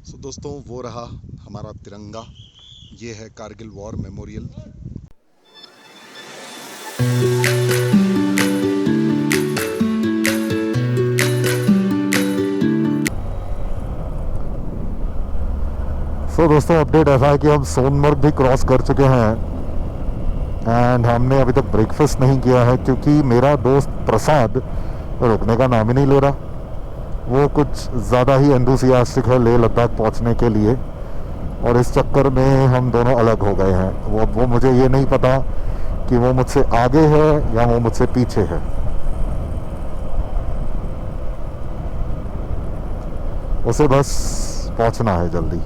सो दोस्तों, वो रहा हमारा तिरंगा। ये है कारगिल वॉर मेमोरियल। दोस्तों अपडेट ऐसा है कि हम सोनमर्ग भी क्रॉस कर चुके हैं एंड हमने अभी तक ब्रेकफास्ट नहीं किया है क्योंकि मेरा दोस्त प्रसाद रुकने का नाम ही नहीं ले रहा। वो कुछ ज़्यादा ही एंथुसियास्टिक है लेह लद्दाख पहुंचने के लिए और इस चक्कर में हम दोनों अलग हो गए हैं। वो मुझे ये नहीं पता कि वो मुझसे आगे है या वो मुझसे पीछे है। उसे बस पहुंचना है जल्दी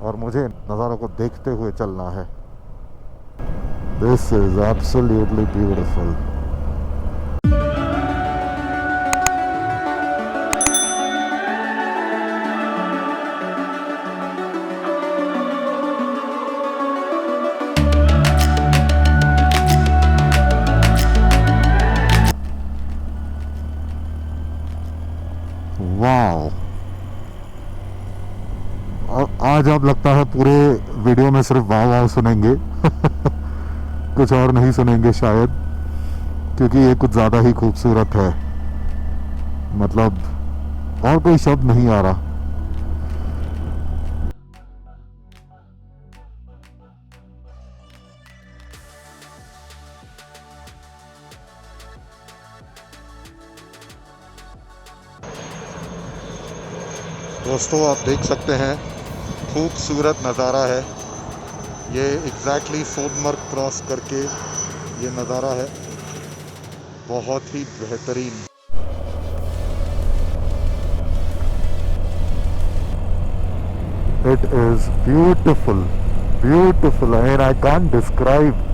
और मुझे नज़ारों को देखते हुए चलना है। This is absolutely beautiful. Wow, आज आप लगता है पूरे वीडियो में सिर्फ वाव वाव सुनेंगे कुछ और नहीं सुनेंगे शायद, क्योंकि ये कुछ ज़्यादा ही खूबसूरत है। मतलब और कोई शब्द नहीं आ रहा। दोस्तों, आप देख सकते हैं खूबसूरत नज़ारा है। ये एग्जैक्टली सोनमर्ग क्रॉस करके ये नज़ारा है, बहुत ही बेहतरीन। It is beautiful, beautiful. I mean, I can't describe.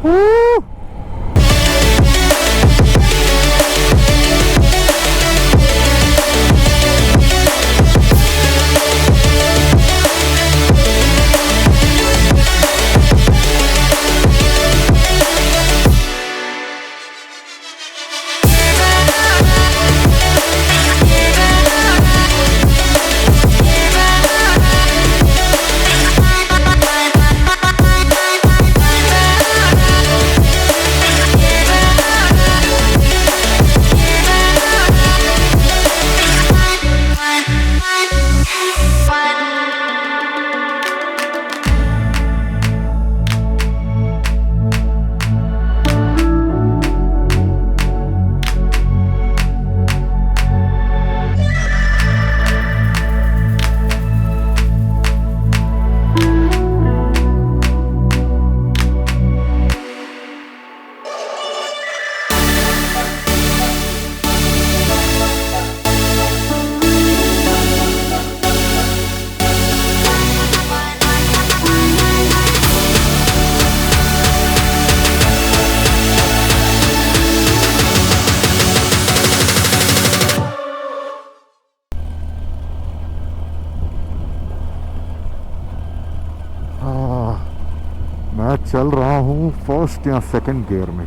Woo! मैं चल रहा हूँ फर्स्ट या सेकंड गियर में।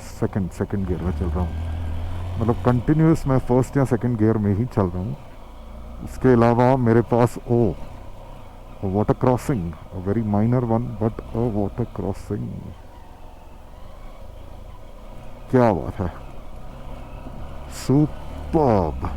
सेकंड गियर में चल रहा हूँ। मतलब कंटिन्यूस मैं फर्स्ट या सेकंड गियर में ही चल रहा हूँ। इसके अलावा मेरे पास water crossing, very minor one but water crossing. क्या बात है, सुपर्ब।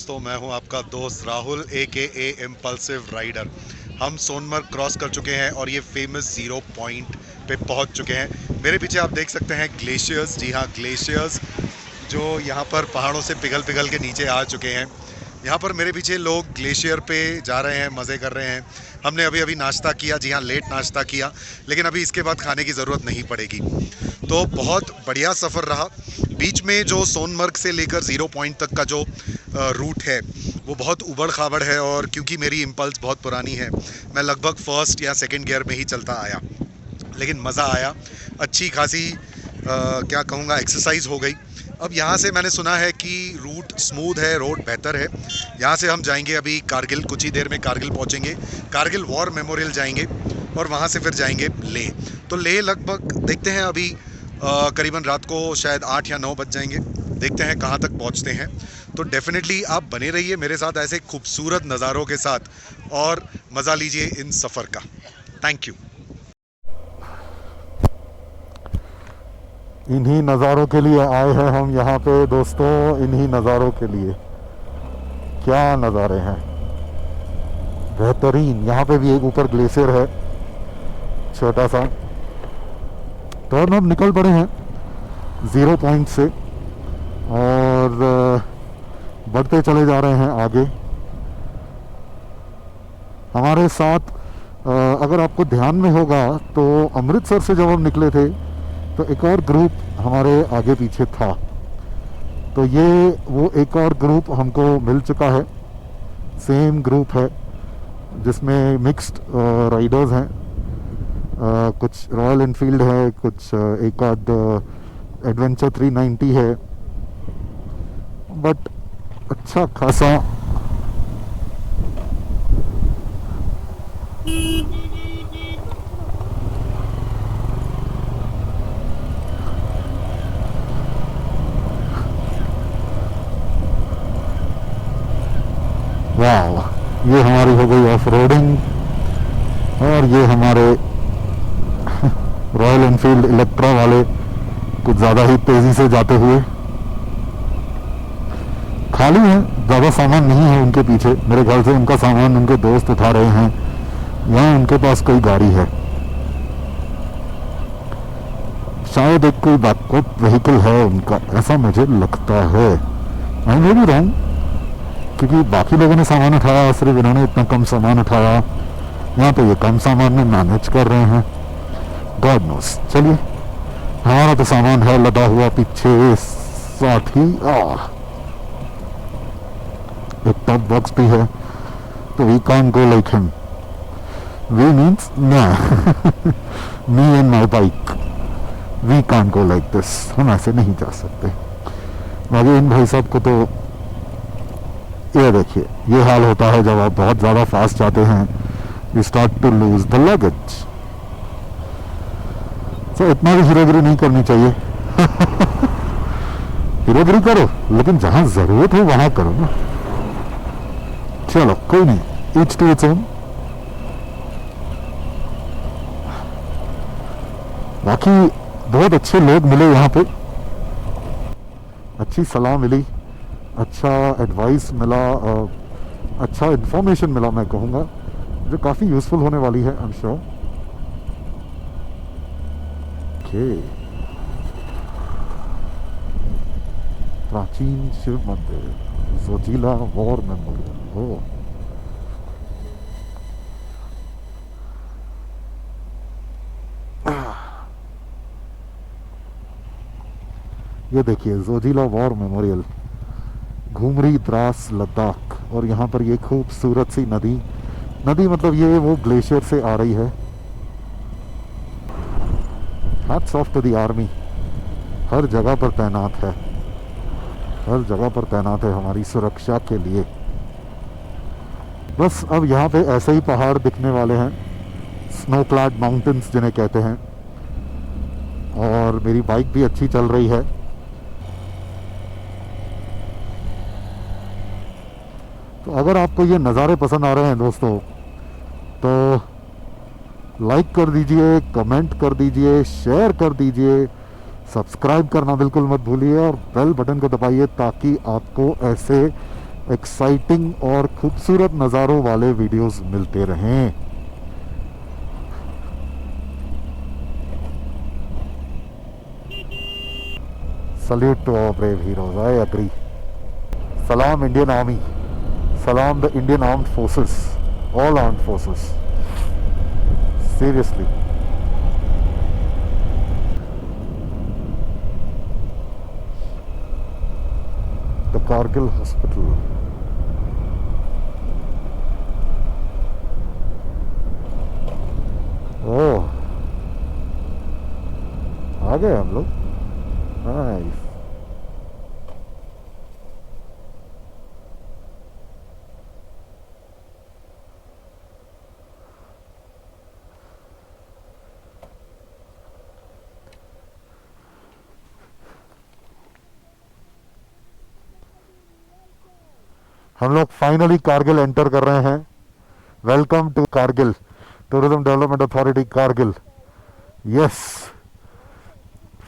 दोस्तों, मैं हूं आपका दोस्त राहुल AKA इम्पल्सिव राइडर। हम सोनमर्ग क्रॉस कर चुके हैं और ये फेमस ज़ीरो पॉइंट पे पहुंच चुके हैं। मेरे पीछे आप देख सकते हैं ग्लेशियर्स। जी हाँ, ग्लेशियर्स जो यहाँ पर पहाड़ों से पिघल पिघल के नीचे आ चुके हैं। यहाँ पर मेरे पीछे लोग ग्लेशियर पे जा रहे हैं, मज़े कर रहे हैं। हमने अभी अभी नाश्ता किया, जी हाँ लेट नाश्ता किया, लेकिन अभी इसके बाद खाने की ज़रूरत नहीं पड़ेगी। तो बहुत बढ़िया सफ़र रहा। बीच में जो सोनमर्ग से लेकर ज़ीरो पॉइंट तक का जो रूट है वो बहुत उबड़ खाबड़ है, और क्योंकि मेरी इम्पल्स बहुत पुरानी है, मैं लगभग फर्स्ट या सेकंड गियर में ही चलता आया, लेकिन मज़ा आया। अच्छी खासी क्या कहूँगा, एक्सरसाइज हो गई। अब यहाँ से मैंने सुना है कि रूट स्मूथ है, रोड बेहतर है। यहाँ से हम जाएंगे अभी कारगिल, कुछ ही देर में कारगिल पहुँचेंगे, कारगिल वॉर मेमोरियल जाएंगे और वहाँ से फिर जाएंगे लेह। तो लेह लगभग देखते हैं, अभी करीबन रात को शायद 8 या 9 बज जाएंगे। देखते हैं कहाँ तक पहुँचते हैं। तो डेफिनेटली आप बने रहिए मेरे साथ ऐसे खूबसूरत नज़ारों के साथ और मज़ा लीजिए इन सफ़र का। Thank you. इन्हीं नज़ारों के लिए आए हैं हम यहाँ पे दोस्तों, इन्हीं नज़ारों के लिए। क्या नज़ारे हैं, बेहतरीन। यहाँ पे भी एक ऊपर ग्लेशियर है छोटा सा। तो हम अब निकल पड़े हैं ज़ीरो पॉइंट से और बढ़ते चले जा रहे हैं आगे। हमारे साथ अगर आपको ध्यान में होगा तो अमृतसर से जब हम निकले थे तो एक और ग्रुप हमारे आगे पीछे था। तो ये वो एक और ग्रुप हमको मिल चुका है, सेम ग्रुप है जिसमें मिक्स्ड राइडर्स हैं। कुछ रॉयल एनफील्ड है, कुछ एक आध एडवेंचर 390 है, बट अच्छा खासा वाह। ये हमारी हो गई ऑफ रोडिंग और ये हमारे रॉयल एनफील्ड इलेक्ट्रा वाले कुछ ज़्यादा ही तेज़ी से जाते हुए। खाली है, ज़्यादा सामान नहीं है उनके पीछे। मेरे ख्याल से उनका सामान उनके दोस्त उठा रहे हैं या उनके पास कोई गाड़ी है, शायद एक कोई बैकअप व्हीकल है उनका, ऐसा मुझे लगता है। आई मे बी रॉन्ग, क्योंकि बाकी लोगों ने सामान उठाया, सिर्फ इन्होंने इतना कम सामान उठाया। यहाँ पे ये कम सामान में मैनेज कर रहे हैं, गॉड नोस। चलिए, हमारा तो सामान है लदा हुआ पीछे, साथ ही एक टॉप बॉक्स भी है। तो we can't go like him, we means me and my bike, we can't go like this. हम ऐसे नहीं जा सकते। बाकी इन भाई साहब को तो ये देखिए, ये हाल होता है जब आप बहुत ज़्यादा फास्ट जाते हैं, you start to lose the luggage. तो इतना भी हीरोगिरी नहीं करनी चाहिए। हीरोगिरी करो, लेकिन जहाँ ज़रूरत हो वहाँ करो ना। चलो कोई नहीं, ईच टू इट्स ओन। बाकी बहुत अच्छे लोग मिले यहाँ पे, अच्छी सलाह मिली, अच्छा एडवाइस मिला, अच्छा इन्फॉर्मेशन मिला, मैं कहूँगा, जो काफ़ी यूज़फुल होने वाली है, आई एम श्योर। ओके, प्राचीन शिव मंदिर, जोजिला वॉर मेमोरियल। ओ ये देखिए, जोजिला वॉर मेमोरियल, घूमरी द्रास लद्दाख। और यहाँ पर ये खूबसूरत सी नदी मतलब ये वो ग्लेशियर से आ रही है। Hats off to the army, हर जगह पर तैनात है, हर जगह पर तैनात है हमारी सुरक्षा के लिए। बस अब यहाँ पे ऐसे ही पहाड़ दिखने वाले हैं, स्नो क्लैड माउंटेन्स जिन्हें कहते हैं। और मेरी बाइक भी अच्छी चल रही है। तो अगर आपको ये नज़ारे पसंद आ रहे हैं दोस्तों, तो लाइक कर दीजिए, कमेंट कर दीजिए, शेयर कर दीजिए, सब्सक्राइब करना बिल्कुल मत भूलिए और बेल बटन को दबाइए ताकि आपको ऐसे एक्साइटिंग और खूबसूरत नज़ारों वाले वीडियोस मिलते रहें। Salute to our brave heroes, I agree. सलाम इंडियन आर्मी, सलाम the Indian armed forces, all armed forces, seriously. The Kargil hospital. Oh, आ गए हम लोग। नाइस। हम लोग फाइनली कारगिल एंटर कर रहे हैं। Welcome to Kargil, tourism development authority Kargil. Yes,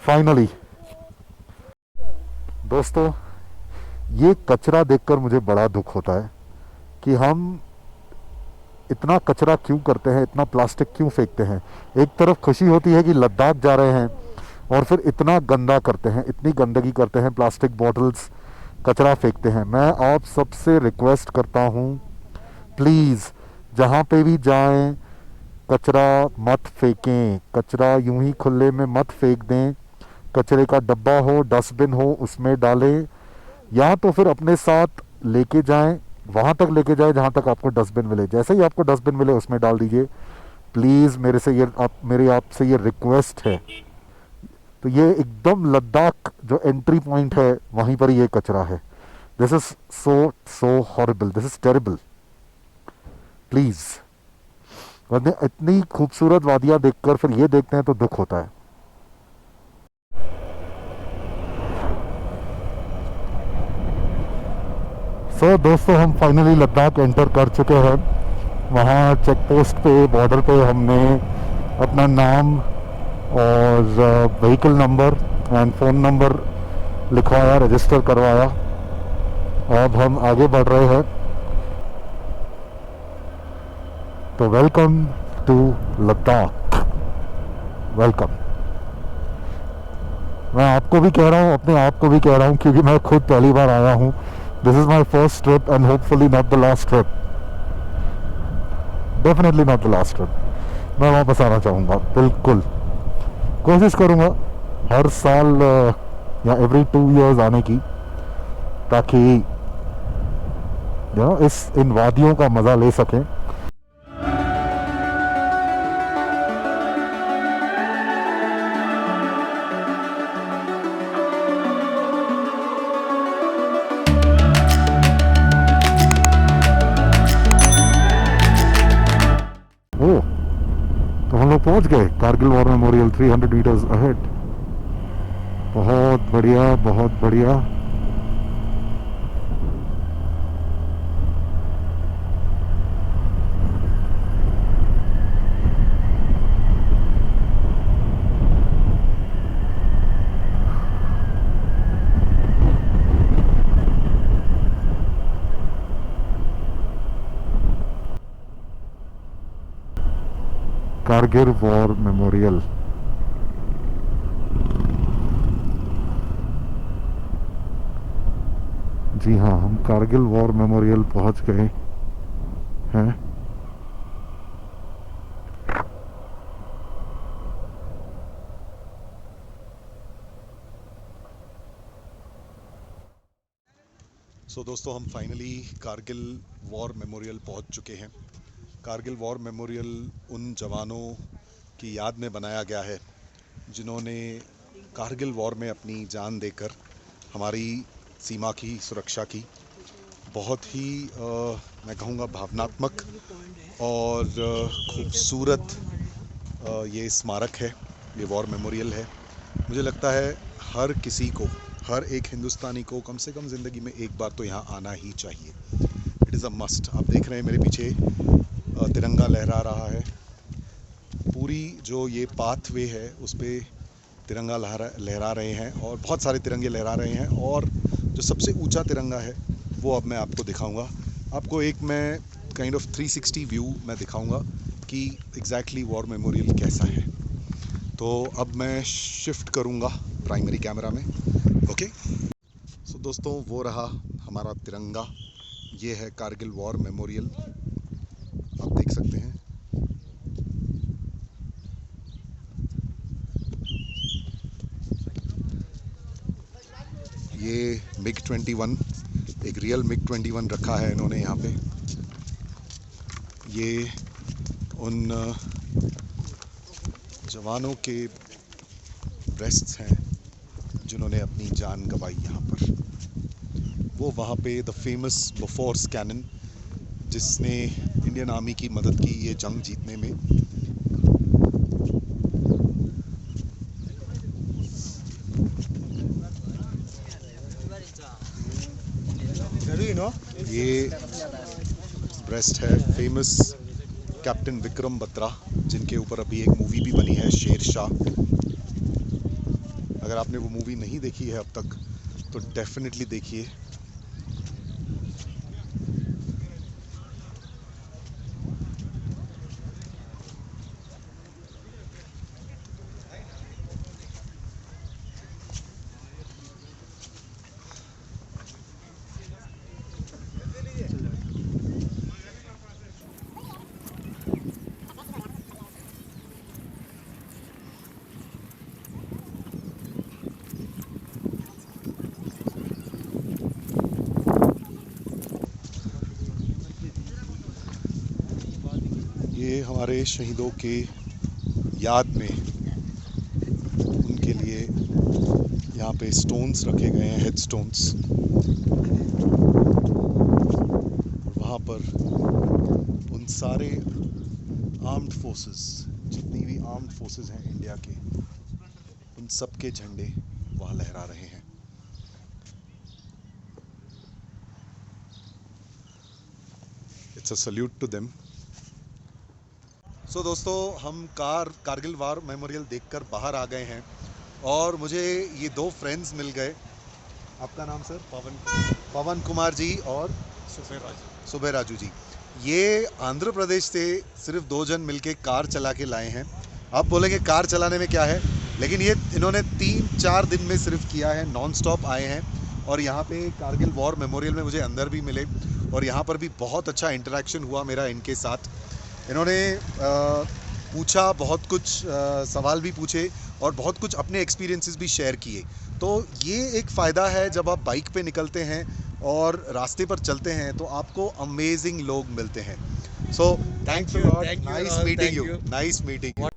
finally. दोस्तों, ये कचरा देखकर मुझे बड़ा दुख होता है कि हम इतना कचरा क्यों करते हैं, इतना प्लास्टिक क्यों फेंकते हैं। एक तरफ खुशी होती है कि लद्दाख जा रहे हैं और फिर इतना गंदा करते हैं, इतनी गंदगी करते हैं, प्लास्टिक बॉटल्स, कचरा फेंकते हैं। मैं आप सबसे रिक्वेस्ट करता हूँ, प्लीज़ जहाँ पे भी जाएं कचरा मत फेंकें, कचरा यूं ही खुले में मत फेंक दें। कचरे का डब्बा हो, डस्टबिन हो, उसमें डालें, या तो फिर अपने साथ लेके जाएं, वहाँ तक लेके जाएं जहाँ तक आपको डस्टबिन मिले। जैसे ही आपको डस्टबिन मिले उसमें डाल दीजिए। प्लीज़ मेरी आपसे ये रिक्वेस्ट है। तो ये एकदम लद्दाख जो एंट्री पॉइंट है वहीं पर ये कचरा है। This is so horrible, this is terrible. Please, वरना इतनी खूबसूरत वादियाँ देखकर फिर ये देखते हैं तो दुख होता है। सो दोस्तों, हम फाइनली लद्दाख एंटर कर चुके हैं। वहाँ चेक पोस्ट पे, बॉर्डर पे हमने अपना नाम और vehicle number and phone number लिखवाया, रजिस्टर करवाया। अब हम आगे बढ़ रहे हैं। तो वेलकम टू लद्दाख, वेलकम। मैं आपको भी कह रहा हूँ, अपने आप को भी कह रहा हूँ, क्योंकि मैं खुद पहली बार आया हूँ। This is my first trip and hopefully not the last trip, definitely not the last trip. मैं वापस आना चाहूँगा, बिल्कुल कोशिश करूँगा हर साल या एवरी 2 years आने की, ताकि इन वादियों का मज़ा ले सकें। ओह, तो हम लोग पहुंच गए Kargil war memorial 300 metres ahead. बहुत बढ़िया, बहुत बढ़िया। Kargil war memorial. जी हाँ, हम कारगिल वॉर मेमोरियल पहुंच गए हैं। दोस्तों, हम फाइनली कारगिल वॉर मेमोरियल पहुंच चुके हैं। कारगिल वॉर मेमोरियल उन जवानों की याद में बनाया गया है जिन्होंने कारगिल वॉर में अपनी जान देकर हमारी सीमा की सुरक्षा की। बहुत ही मैं कहूँगा भावनात्मक और खूबसूरत ये स्मारक है, ये वॉर मेमोरियल है। मुझे लगता है हर किसी को, हर एक हिंदुस्तानी को कम से कम ज़िंदगी में एक बार तो यहाँ आना ही चाहिए। It is a must. आप देख रहे हैं मेरे पीछे तिरंगा लहरा रहा है। पूरी जो ये पाथवे है उस पर तिरंगा लहरा रहे हैं और बहुत सारे तिरंगे लहरा रहे हैं। और जो सबसे ऊंचा तिरंगा है वो अब मैं आपको दिखाऊंगा। आपको एक मैं काइंड ऑफ 360 व्यू मैं दिखाऊंगा कि एग्जैक्टली वॉर मेमोरियल कैसा है। तो अब मैं शिफ्ट करूंगा प्राइमरी कैमरा में। ओके सो दोस्तों, वो रहा हमारा तिरंगा। ये है कारगिल वॉर मेमोरियल, आप देख सकते हैं। ये मिग 21, एक रियल मिग 21 रखा है इन्होंने यहाँ पे। ये उन जवानों के रेस्ट्स हैं जिन्होंने अपनी जान गंवाई यहाँ पर। वो वहाँ पे द फेमस बोफोर्स कैनन, जिसने इंडियन आर्मी की मदद की ये जंग जीतने में। ये ब्रेस्ट है फेमस कैप्टन विक्रम बत्रा, जिनके ऊपर अभी एक मूवी भी बनी है, शेरशाह। अगर आपने वो मूवी नहीं देखी है अब तक तो डेफिनेटली देखिए। ये हमारे शहीदों के याद में उनके लिए यहाँ पे स्टोन्स रखे गए हैं, हेड स्टोन्स। वहाँ पर उन सारे आर्म्ड फोर्सेस, जितनी भी आर्म्ड फोर्सेस हैं इंडिया के, उन सब के झंडे वहाँ लहरा रहे हैं। It's a salute to them. So दोस्तों, हम कारगिल वॉर मेमोरियल देखकर बाहर आ गए हैं और मुझे ये दो फ्रेंड्स मिल गए। आपका नाम सर? पवन कुमार जी और सुबह राजू जी। ये आंध्र प्रदेश से सिर्फ दो जन मिलके कार चला के लाए हैं। आप बोलेंगे कार चलाने में क्या है, लेकिन ये इन्होंने 3-4 दिन में सिर्फ किया है, नॉन स्टॉप आए हैं। और यहाँ पे कारगिल वॉर मेमोरियल में मुझे अंदर भी मिले और यहाँ पर भी बहुत अच्छा इंटरेक्शन हुआ मेरा इनके साथ। इन्होंने पूछा बहुत कुछ, सवाल भी पूछे और बहुत कुछ अपने एक्सपीरियंसेस भी शेयर किए। तो ये एक फ़ायदा है जब आप बाइक पे निकलते हैं और रास्ते पर चलते हैं तो आपको अमेजिंग लोग मिलते हैं। So thank you, nice meeting you.